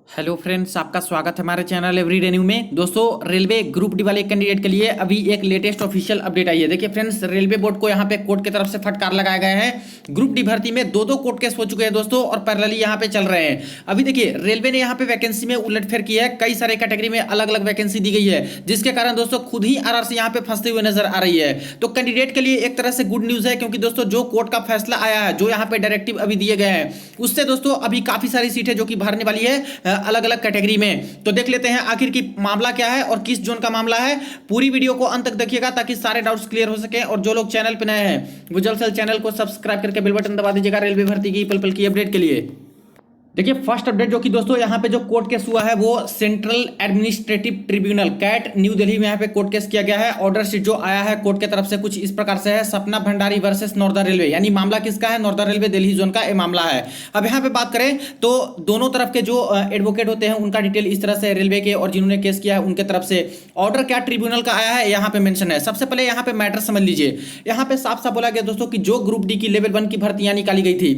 Hello friends, आपका स्वागत है हमारे चैनल एवरीडे न्यू में। दोस्तों, रेलवे ग्रुप डी वाले कैंडिडेट के लिए अभी एक लेटेस्ट ऑफिशियल अपडेट आई है। देखिए फ्रेंड्स, रेलवे बोर्ड को यहाँ पे कोर्ट की तरफ से फटकार लगाया गया है। ग्रुप डी भर्ती में दो कोर्ट केस हो चुके हैं दोस्तों, और पैरेलली यहाँ पे चल रहे हैं। अभी देखिए, रेलवे ने यहाँ पे वैकेंसी में उलटफेर की है। कई सारे कैटेगरी में अलग अलग वैकेंसी दी गई है, जिसके कारण दोस्तों खुद ही आरआरसी यहाँ पे फंसते हुए नजर आ रही है। तो कैंडिडेट के लिए एक तरह से गुड न्यूज है, क्योंकि दोस्तों जो कोर्ट का फैसला आया है, जो यहाँ पे डायरेक्टिव अभी दिए गए हैं, उससे दोस्तों अभी काफी सारी सीटें जो कि भरने वाली है अलग अलग कैटेगरी में। तो देख लेते हैं आखिर की मामला क्या है और किस जोन का मामला है। पूरी वीडियो को अंत तक देखिएगा ताकि सारे डाउट्स क्लियर हो सके। और जो लोग चैनल पे नए हैं वो जल्द से चैनल को सब्सक्राइब करके बेल बटन दबा दीजिएगा रेलवे भर्ती की पल पल की अपडेट के लिए। देखिए, फर्स्ट अपडेट जो कि दोस्तों यहाँ पे जो कोर्ट केस हुआ है वो central administrative tribunal CAT New Delhi में यहाँ पे कोर्ट केस किया गया है। ऑर्डर शीट जो आया है कोर्ट की तरफ से कुछ इस प्रकार से है: सपना भंडारी वर्सेस नॉर्दर्न रेलवे। यानी मामला किसका है? नॉर्दर्न रेलवे दिल्ली जोन का ये मामला है। अब यहाँ पे बात करें तो दोनों तरफ के जो एडवोकेट होते हैं उनका डिटेल इस तरह से रेलवे के और जिन्होंने केस किया है उनके तरफ से ऑर्डर क्या ट्रिब्यूनल का आया है यहाँ पे मेंशन है। सबसे पहले यहाँ पे मैटर समझ लीजिए। यहाँ पे साफ साफ बोला गया दोस्तों कि जो ग्रुप डी की लेवल 1 की भर्तियां निकाली गई थी,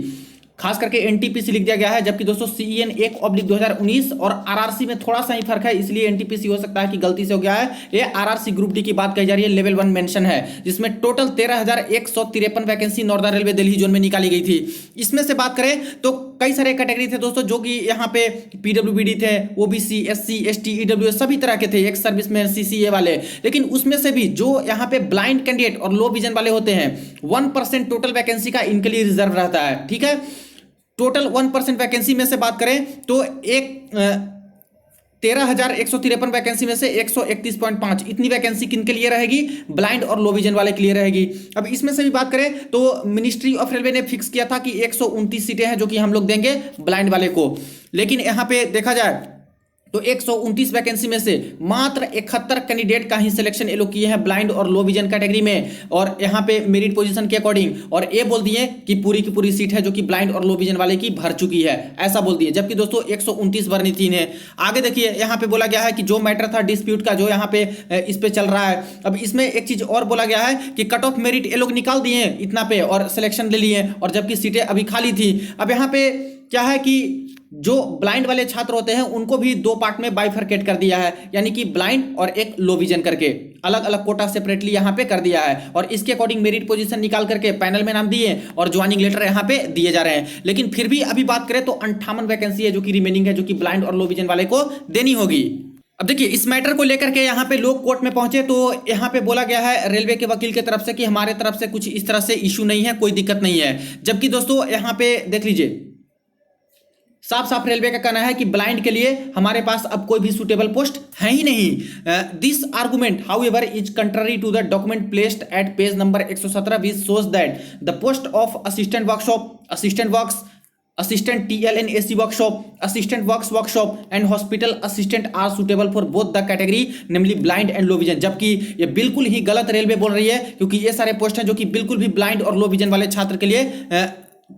खास करके एनटीपीसी लिख दिया गया है, जबकि दोस्तों सीईएन 1/2019 और आरआरसी में थोड़ा सा ही फर्क है, इसलिए एनटीपीसी हो सकता है कि गलती से हो गया है। ये आरआरसी ग्रुप डी की बात कही जा रही है, लेवल 1 मेंशन है, जिसमें total 13,153 vacancy northern railway Delhi zone में निकाली गई थी। इसमें से बात करें तो कई सारे कैटेगरी थे दोस्तों, जो कि यहाँ पे पीडब्ल्यूबीडी थे, ओबीसी, एससी, एसटी, ईडब्ल्यूएस सभी तरह के थे, एक्स सर्विसमैन, सीसीए वाले। लेकिन उसमें से भी जो यहाँ पे ब्लाइंड कैंडिडेट और लो विजन वाले होते हैं, 1% टोटल वैकेंसी का इनके लिए रिजर्व रहता है। ठीक है, टोटल 1% वैकेंसी में से बात करें तो 13,153 वैकेंसी में से 131.5 इतनी वैकेंसी किनके लिए रहेगी? ब्लाइंड और लो विजन वाले के लिए रहेगी। अब इसमें से भी बात करें तो मिनिस्ट्री ऑफ रेलवे ने फिक्स किया था कि 129 सीटें हैं जो कि हम लोग देंगे ब्लाइंड वाले को। लेकिन यहां पे देखा जाए तो 129 वैकेंसी में से मात्र 71 कैंडिडेट का ही सिलेक्शन ये लोग किए हैं ब्लाइंड और लो विजन कैटेगरी में, और यहाँ पे मेरिट पोजीशन के अकॉर्डिंग, और ये बोल दिए कि पूरी की पूरी सीट है जो कि ब्लाइंड और लो विजन वाले की भर चुकी है, ऐसा बोल दिए। जबकि दोस्तों 129 भरनी थी इन्हें। आगे देखिए, यहाँ पे बोला गया है कि जो मैटर था डिस्प्यूट का, जो यहाँ पे इस पे चल रहा है, अब इसमें एक चीज और बोला गया है कि कट ऑफ मेरिट ये लोग निकाल दिए इतना पे और सिलेक्शन ले लिए, और जबकि सीटें अभी खाली थी। अब यहाँ पे क्या है कि जो ब्लाइंड वाले छात्र होते हैं उनको भी दो पार्ट में बाइफरकेट कर दिया है, यानी कि ब्लाइंड और एक लो विजन करके अलग अलग कोटा सेपरेटली यहाँ पे कर दिया है, और इसके अकॉर्डिंग मेरिट पोजीशन निकाल करके पैनल में नाम दिए और ज्वाइनिंग लेटर यहाँ पे दिए जा रहे हैं। लेकिन फिर भी अभी बात करें तो 58 वैकेंसी है जो कि रिमेनिंग है, जो कि ब्लाइंड और लो विजन वाले को देनी होगी। अब देखिए, इस मैटर को लेकर के यहाँ पे लोग कोर्ट में पहुंचे तो यहाँ पे बोला गया है रेलवे के वकील की तरफ से कि हमारे तरफ से कुछ इस तरह से इशू नहीं है, कोई दिक्कत नहीं है। जबकि दोस्तों यहाँ पे देख लीजिए, साफ साफ रेलवे का कहना है कि ब्लाइंड के लिए हमारे पास अब कोई भी सुटेबल पोस्ट है ही नहीं। This argument however is contrary to the document placed at page number 117 which shows that the post of assistant workshop, assistant works, assistant TLNAC workshop, assistant works workshop and hospital assistant are suitable for both the category namely blind and low vision। जबकि ये बिल्कुल ही गलत railway बोल रही है, क्योंकि ये सारे पोस्ट हैं जो कि बिल्कुल भी ब्लाइंड और लो विजन वाले छात्र के लिए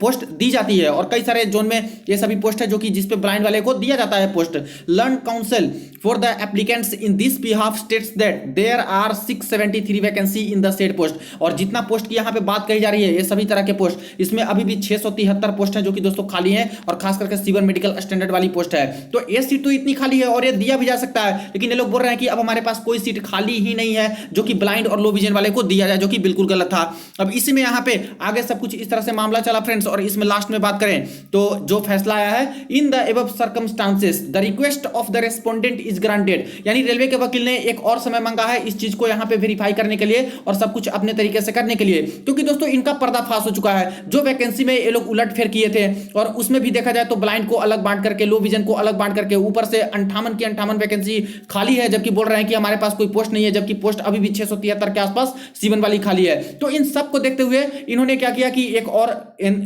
पोस्ट दी जाती है, और कई सारे जोन में ये सभी पोस्ट है जो कि जिसपे ब्लाइंड वाले को दिया जाता है post. Learned counsel for the applicants in this behalf states that there are 673 vacancy in the said post. और जितना पोस्ट की यहाँ पे बात कही जा रही है, ये सभी तरह के पोस्ट, इसमें अभी भी 673 पोस्ट है जो कि दोस्तों खाली है, और खास करके सिविल मेडिकल स्टैंडर्ड वाली पोस्ट है। तो ये सीट तो इतनी खाली है और ये दिया भी जा सकता है, लेकिन ये लोग बोल रहे हैं कि अब हमारे पास कोई सीट खाली ही नहीं है जो कि ब्लाइंड और लो विजन वाले को दिया जाए, जो कि बिल्कुल गलत था। अब इसी में यहाँ पे आगे सब कुछ इस तरह से मामला चला फ्रेंड्स, और इसमें लास्ट में बात करें तो जो फैसला आया है, in the above circumstances the request of the respondent is granted. यानी रेलवे के वकील ने एक और समय मांगा है इस चीज को यहाँ पे वेरीफाई करने के लिए और सब कुछ अपने तरीके से करने के लिए, क्योंकि दोस्तों इनका पर्दाफाश हो चुका है। जो वैकेंसी में ये लोग उलटफेर किए थे, और उसमें भी देखा जाए तो ब्लाइंड को अलग बांट करके, लो विजन को अलग बांट करके, ऊपर से 58 की 58 वैकेंसी खाली है, जबकि बोल रहे हैं कि हमारे पास कोई पोस्ट नहीं है, जबकि पोस्ट अभी भी 673 के आसपास सीवन वाली खाली है। तो इन सब को देखते हुए इन्होंने क्या किया कि एक और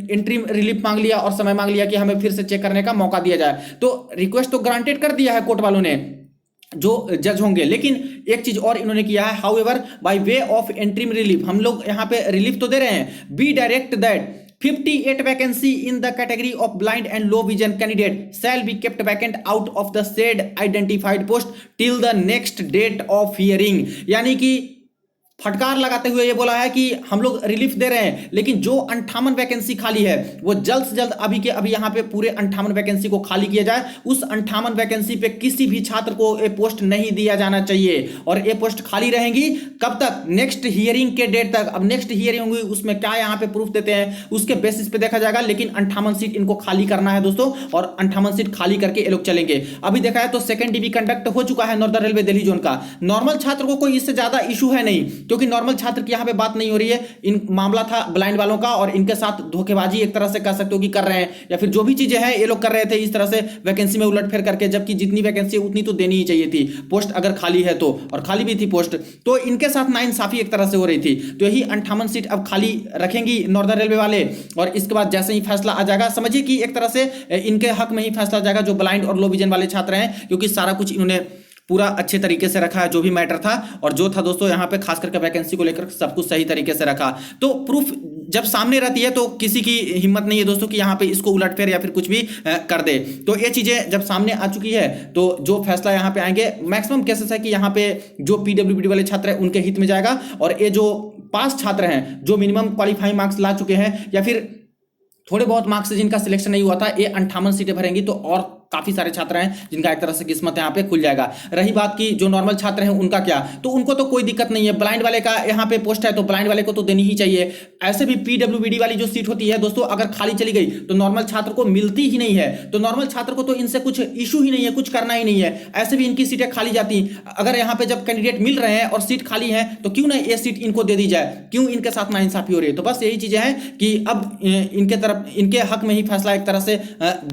इंटरिम रिलीफ मांग लिया और समय मांग लिया कि हमें फिर से चेक करने का मौका दिया जाए। तो रिक्वेस्ट तो ग्रांटेड कर दिया है कोर्ट वालों ने, जो जज होंगे, लेकिन एक चीज और इन्होंने किया है, however by way of interim relief, हम लोग यहां पे रिलीफ तो दे रहे हैं, be directed that 58 vacancy in the category of blind and low vision candidate shall be kept vacant out of the said identified post till the next date of hearing। यानी कि फटकार लगाते हुए ये बोला है कि हम लोग रिलीफ दे रहे हैं, लेकिन जो 58 वैकेंसी खाली है वो जल्द से जल्द अभी के अभी यहाँ पे पूरे 58 वैकेंसी को खाली किया जाए। उस 58 वैकेंसी पे किसी भी छात्र को ये पोस्ट नहीं दिया जाना चाहिए और ये पोस्ट खाली रहेंगी कब तक, नेक्स्ट हियरिंग के डेट तक। अब नेक्स्ट हियरिंग होगी उसमें क्या यहाँ पे प्रूफ देते हैं उसके बेसिस पे देखा जाएगा, लेकिन 58 सीट इनको खाली करना है दोस्तों और 58 सीट खाली करके ये लोग चलेंगे। अभी देखा है तो सेकंड डीबी कंडक्ट हो चुका है नॉर्दर्न रेलवे दिल्ली जोन का। नॉर्मल छात्र को कोई इससे ज्यादा इशू है नहीं, क्योंकि नॉर्मल छात्र की यहां पे बात नहीं हो रही है। इन मामला था ब्लाइंड वालों का और इनके साथ धोखेबाजी एक तरह से कह सकते हो कि कर रहे हैं, या फिर जो भी चीजें हैं ये लोग कर रहे थे इस तरह से वैकेंसी में उलटफेर करके, जबकि जितनी वैकेंसी उतनी तो देनी ही चाहिए थी, पोस्ट अगर खाली है तो, और खाली भी थी पोस्ट, तो इनके साथ नाइंसाफी एक तरह से हो रही थी। तो यही 58 सीट अब खाली रखेंगी नॉर्दर्न रेलवे वाले और इसके बाद जैसे ही फैसला आ जाएगा समझिए कि एक तरह से इनके हक में ही फैसला आ जाएगा जो ब्लाइंड और लो विजन वाले छात्र हैं, क्योंकि सारा कुछ इन्होंने पूरा अच्छे तरीके से रखा है जो भी मैटर था, और जो था दोस्तों यहाँ पे खास करके वैकेंसी को लेकर सब कुछ सही तरीके से रखा। तो प्रूफ जब सामने रहती है तो किसी की हिम्मत नहीं है दोस्तों कि यहाँ पे इसको उलटफेर या फिर कुछ भी कर दे। तो ये चीजें जब सामने आ चुकी है तो जो फैसला यहाँ पे आएंगे, मैक्सिमम केसेस है कि यहाँ पे जो पीडब्ल्यूडी वाले छात्र हैं उनके हित में जाएगा, और ये जो पास छात्र हैं जो मिनिमम क्वालिफाइंग मार्क्स ला चुके हैं या फिर थोड़े बहुत मार्क्स से जिनका सिलेक्शन नहीं हुआ था, ये 58 सीटें भरेंगी तो और काफी सारे छात्र हैं जिनका एक तरह से किस्मत यहाँ पे खुल जाएगा। रही बात की जो नॉर्मल छात्र हैं उनका क्या, तो उनको तो कोई दिक्कत नहीं है। ब्लाइंड वाले का यहाँ पे पोस्ट है तो ब्लाइंड वाले को तो देनी ही चाहिए। ऐसे भी पीडब्ल्यूबीडी वाली जो सीट होती है दोस्तों अगर खाली चली गई तो नॉर्मल छात्र को मिलती ही नहीं है, तो नॉर्मल छात्र को तो इनसे कुछ इशू ही नहीं है, कुछ करना ही नहीं है। ऐसे भी इनकी सीटें खाली जाती, अगर यहाँ पे जब कैंडिडेट मिल रहे हैं और सीट खाली है तो क्यों ना ये सीट इनको दे दी जाए, क्यों इनके साथ नाइंसाफी हो रही है। तो बस यही चीजें हैं कि अब इनके तरफ इनके हक में ही फैसला एक तरह से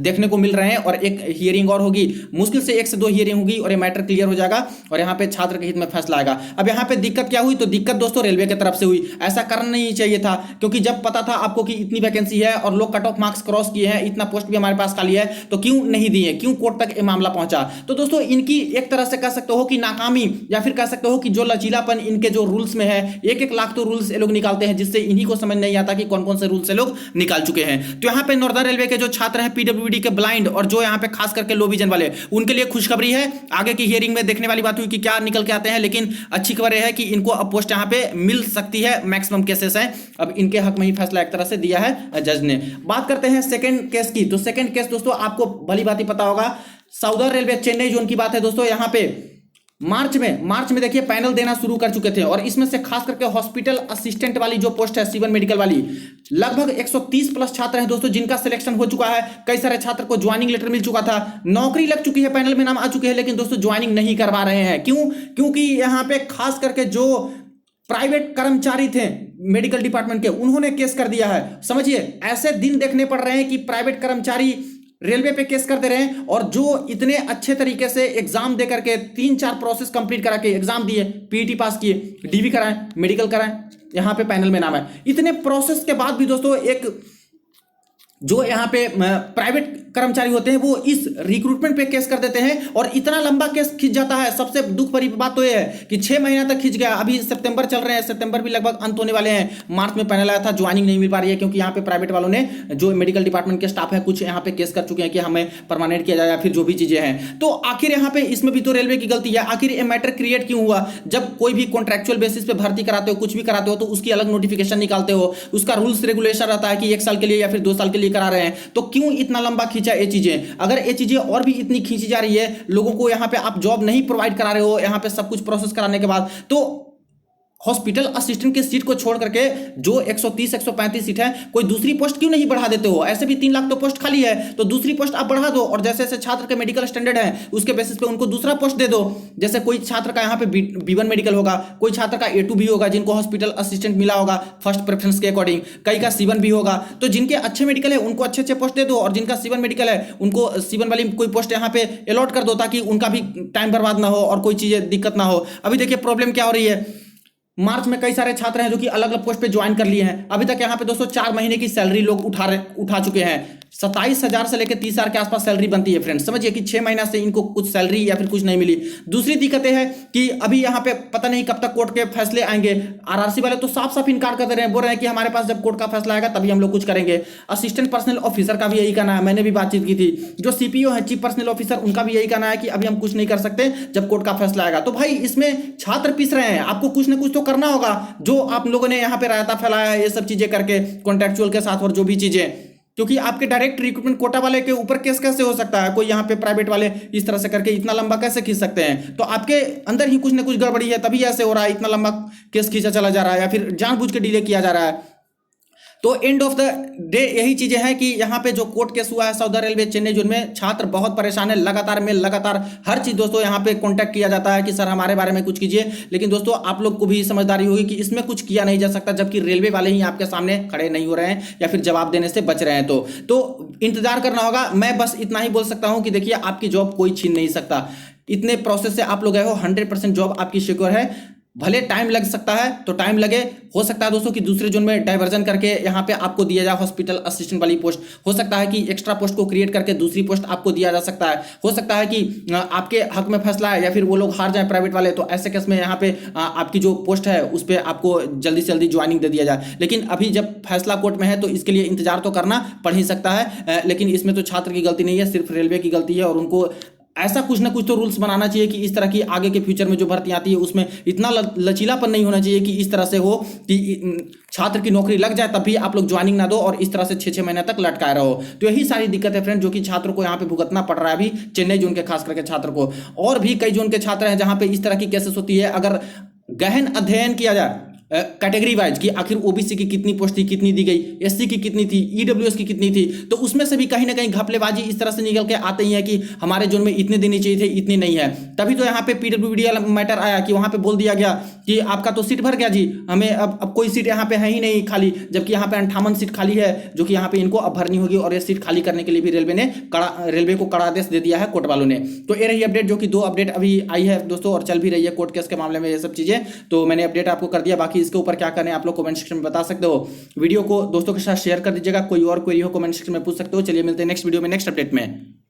देखने को मिल रहे हैं, और एक हियरिंग और होगी, मुश्किल से 1 से 2 हियरिंग होगी और ये मैटर क्लियर हो जाएगा और यहाँ पे छात्र के हित में फैसला आएगा। अब यहाँ पे दिक्कत क्या हुई, तो दिक्कत दोस्तों रेलवे की तरफ से हुई। ऐसा करना नहीं चाहिए था, क्योंकि जब पता था आपको कि इतनी वैकेंसी है और लोग कट ऑफ मार्क्स क्रॉस किए हैं, इतना पोस्ट भी हमारे पास खाली है, तो क्यों नहीं दिए, क्यों कोर्ट तक ये मामला पहुंचा। तो दोस्तों इनकी एक तरह से कह सकते हो कि नाकामी, या फिर कह सकते हो कि जो लचीलापन इनके जो रूल्स में है, 1-1 लाख तो रूल्स ये लोग निकालते हैं जिससे इन्हीं को समझ नहीं आता कि कौन कौन से रूल्स ये लोग निकाल चुके हैं। तो यहाँ पे नॉर्दर्न रेलवे के जो छात्र हैं पीडब्ल्यूडी के ब्लाइंड और जो यहाँ पे खास करके लो विजन वाले, उनके लिए खुशखबरी है। आगे की हियरिंग में देखने वाली बात हुई कि क्या निकल के आते हैं, लेकिन अच्छी खबर है कि इनको अब पोस्ट यहां पे मिल सकती है। मैक्सिमम केसेस हैं, अब इनके हक में ही फैसला एक तरह से दिया है जज ने। बात करते हैं सेकंड केस की। तो सेकंड केस दोस्तों आपको भली भांति पता होगा, साउदर्न रेलवे चेन्नई जोन की बात है दोस्तों। यहां पे मार्च में देखिए पैनल देना शुरू कर चुके थे, और इसमें से खास करके हॉस्पिटल असिस्टेंट वाली जो पोस्ट है सीवन मेडिकल वाली, लगभग 130 प्लस छात्र हैं दोस्तों जिनका सिलेक्शन हो चुका है। कई सारे छात्र को ज्वाइनिंग लेटर मिल चुका था, नौकरी लग चुकी है, पैनल में नाम आ चुके हैं, लेकिन दोस्तों ज्वाइनिंग नहीं करवा रहे हैं। क्यों? क्योंकि यहां पे खास करके जो प्राइवेट कर्मचारी थे मेडिकल डिपार्टमेंट के, उन्होंने केस कर दिया है। समझिए ऐसे दिन देखने पड़ रहे हैं कि प्राइवेट कर्मचारी रेलवे पे केस करते रहे, और जो इतने अच्छे तरीके से एग्जाम दे करके 3-4 प्रोसेस कंप्लीट करा के एग्जाम दिए, पीईटी पास किए, डीवी कराएं, मेडिकल कराएं, यहां पे पैनल में नाम है, इतने प्रोसेस के बाद भी दोस्तों एक जो यहाँ पे प्राइवेट कर्मचारी होते हैं वो इस रिक्रूटमेंट पे केस कर देते हैं, और इतना लंबा केस खिंच जाता है। सबसे दुख भरी बात तो ये है कि 6 महीना तक खिंच गया। अभी सितंबर चल रहे हैं, सितंबर भी लगभग अंत होने वाले हैं। मार्च में पैनल आया था, ज्वाइनिंग नहीं मिल पा रही है, क्योंकि यहाँ पे प्राइवेट वालों ने, जो मेडिकल डिपार्टमेंट के स्टाफ है, कुछ यहाँ पे केस कर चुके हैं कि हमें परमानेंट किया जाए या फिर जो भी चीजें हैं। तो आखिर यहाँ पे इसमें भी तो रेलवे की गलती है। आखिर ये मैटर क्रिएट क्यों हुआ? जब कोई भी कॉन्ट्रेक्चुअल बेसिस पे भर्ती कराते हो, कुछ भी कराते हो, तो उसकी अलग नोटिफिकेशन निकालते हो, उसका रूल्स रेगुलेशन रहता है कि 1 साल के लिए या फिर 2 साल के लिए करा रहे हैं। तो क्यों इतना लंबा खींचा ये चीजें? अगर ये चीजें और भी इतनी खींची जा रही है, लोगों को यहां पे आप जॉब नहीं प्रोवाइड करा रहे हो, यहां पे सब कुछ प्रोसेस कराने के बाद, तो हॉस्पिटल असिस्टेंट की सीट को छोड़ करके जो 130-135 सीट है, कोई दूसरी पोस्ट क्यों नहीं बढ़ा देते हो? ऐसे भी 3 लाख तो पोस्ट खाली है, तो दूसरी पोस्ट आप बढ़ा दो, और जैसे जैसे छात्र के मेडिकल स्टैंडर्ड है उसके बेसिस पे उनको दूसरा पोस्ट दे दो। जैसे कोई छात्र का यहाँ पे B1 मेडिकल होगा, कोई छात्र का A2 भी होगा जिनको हॉस्पिटल असिस्टेंट मिला होगा फर्स्ट प्रेफरेंस के अकॉर्डिंग, कई का C1 भी होगा। तो जिनके अच्छे मेडिकल है उनको अच्छे अच्छे पोस्ट दे दो, और जिनका C1 मेडिकल है उनको C1 वाली कोई पोस्ट यहाँ पे अलॉट कर दो, ताकि उनका भी टाइम बर्बाद ना हो और कोई चीजें दिक्कत ना हो। अभी देखिए प्रॉब्लम क्या हो रही है, मार्च में कई सारे छात्र हैं जो कि अलग अलग पोस्ट पे ज्वाइन कर लिए हैं। अभी तक यहाँ पे दोस्तों 4 महीने की सैलरी लोग उठा चुके हैं। 27,000 से लेकर 30,000 के आसपास सैलरी बनती है फ्रेंड्स। समझिए कि 6 महीना से इनको कुछ सैलरी या फिर कुछ नहीं मिली। दूसरी दिक्कत है कि अभी यहाँ पे पता नहीं कब तक कोर्ट के फैसले आएंगे। आरआरसी वाले तो साफ साफ इनकार कर दे रहे हैं, बोल रहे हैं कि हमारे पास जब कोर्ट का फैसला आएगा तभी हम लोग कुछ करेंगे। असिस्टेंट पर्सनल ऑफिसर का भी यही कहना है, मैंने भी बातचीत की थी। जो सीपीओ है, चीफ पर्सनल ऑफिसर, उनका भी यही कहना है कि अभी हम कुछ नहीं कर सकते जब कोर्ट का फैसला आएगा। तो भाई इसमें छात्र पिस रहे हैं, आपको कुछ ना कुछ तो करना होगा। जो आप लोगों ने यहाँ पे रायता फैलाया है ये सब चीजें करके कॉन्ट्रेक्चुअल के साथ और जो भी चीजें, क्योंकि आपके डायरेक्ट रिक्रूटमेंट कोटा वाले के ऊपर केस कैसे हो सकता है? कोई यहाँ पे प्राइवेट वाले इस तरह से करके इतना लंबा कैसे खींच सकते हैं? तो आपके अंदर ही कुछ ना कुछ गड़बड़ी है, तभी ऐसे हो रहा है, इतना लंबा केस खींचा चला जा रहा है या फिर जानबूझ के डिले किया जा रहा है। तो एंड ऑफ द डे यही चीजें हैं कि यहाँ पे जो कोर्ट केस हुआ है साउदर्न रेलवे चेन्नई जोन में, छात्र बहुत परेशान है। लगातार हर चीज दोस्तों यहाँ पे कांटेक्ट किया जाता है कि सर हमारे बारे में कुछ कीजिए, लेकिन दोस्तों आप लोग को भी समझदारी होगी कि इसमें कुछ किया नहीं जा सकता जबकि रेलवे वाले ही आपके सामने खड़े नहीं हो रहे हैं या फिर जवाब देने से बच रहे हैं। तो इंतजार करना होगा। मैं बस इतना ही बोल सकता हूं कि देखिए आपकी जॉब कोई छीन नहीं सकता। इतने प्रोसेस से आप लोग गए हो, 100% जॉब आपकी सिक्योर है। भले टाइम लग सकता है तो टाइम लगे, हो सकता है दोस्तों कि दूसरे जोन में डाइवर्जन करके यहाँ पे आपको दिया जाए हॉस्पिटल असिस्टेंट वाली पोस्ट, हो सकता है कि एक्स्ट्रा पोस्ट को क्रिएट करके दूसरी पोस्ट आपको दिया जा सकता है, हो सकता है कि आपके हक में फैसला है या फिर वो लोग हार जाए प्राइवेट वाले, तो ऐसे केस में यहाँ पे आपकी जो पोस्ट है उस पर आपको जल्दी से जल्दी ज्वाइनिंग दे दिया जाए। लेकिन अभी जब फैसला कोर्ट में है तो इसके लिए इंतजार तो करना पड़ ही सकता है, लेकिन इसमें तो छात्र की गलती नहीं है, सिर्फ रेलवे की गलती है। और उनको ऐसा कुछ ना कुछ तो रूल्स बनाना चाहिए कि इस तरह की आगे के फ्यूचर में जो भर्ती आती है उसमें इतना लचीलापन नहीं होना चाहिए कि इस तरह से हो कि छात्र की नौकरी लग जाए तब भी आप लोग ज्वाइनिंग ना दो और इस तरह से 6-6 महीने तक लटकाए रहो। तो यही सारी दिक्कत है फ्रेंड जो कि छात्रों को यहाँ पे भुगतना पड़ रहा है अभी चेन्नई जोन के खास करके छात्र को। और भी कई जोन के छात्र हैं जहाँ पे इस तरह की केसेस होती है। अगर गहन अध्ययन किया जाए कैटेगरी वाइज कि आखिर ओबीसी की कितनी पोस्ट थी, कितनी दी गई, एससी की कितनी थी, ईडब्ल्यूएस की कितनी थी, तो उसमें से भी कहीं ना कहीं घपलेबाजी इस तरह से निकल के आते ही है कि हमारे जोन में इतने देनी चाहिए थे, इतनी नहीं है। तभी तो यहाँ पे पीडब्ल्यूडी वाला मैटर आया कि वहाँ पे बोल दिया गया कि आपका तो सीट भर गया जी, हमें अब कोई सीट यहाँ पे है ही नहीं खाली, जबकि यहाँ पे 58 सीट खाली है जो कि यहाँ पे इनको अब भरनी होगी। और ये सीट खाली करने के लिए भी रेलवे को कड़ा आदेश दे दिया है कोर्ट वालों ने। तो ये रही अपडेट, जो कि 2 अपडेट अभी आई है दोस्तों और चल भी रही है कोर्ट केस के मामले में ये सब चीजें। तो मैंने अपडेट आपको कर दिया, बाकी इसके ऊपर क्या करने आप लोग कमेंट सेक्शन में बता सकते हो। वीडियो को दोस्तों के साथ शेयर कर दीजिएगा, कोई और क्वेरी हो कमेंट सेक्शन में पूछ सकते हो। चलिए मिलते हैं नेक्स्ट वीडियो में नेक्स्ट अपडेट में।